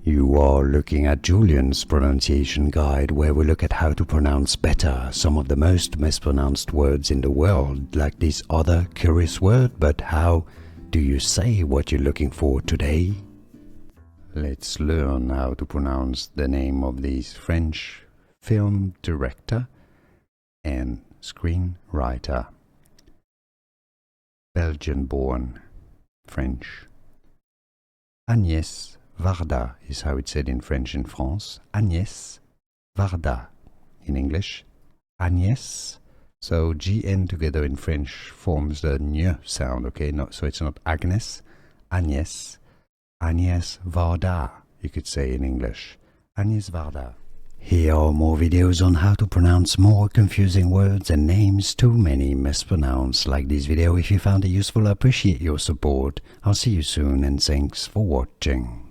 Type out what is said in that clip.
You are looking at Julian's pronunciation guide, where we look at how to pronounce better some of the most mispronounced words in the world, like this other curious word. But how do you say what you're looking for today? Let's learn how to pronounce the name of this French film director and screenwriter. Belgian-born, French. Agnès Varda is how it's said in French in France. Agnès Varda in English. Agnès. So GN together in French forms the ñ sound, okay? So it's not Agnès. Agnès. Agnès Varda, you could say in English. Agnès Varda. Here are more videos on how to pronounce more confusing words and names too many mispronounced. Like this video if you found it useful. I appreciate your support. I'll see you soon and thanks for watching.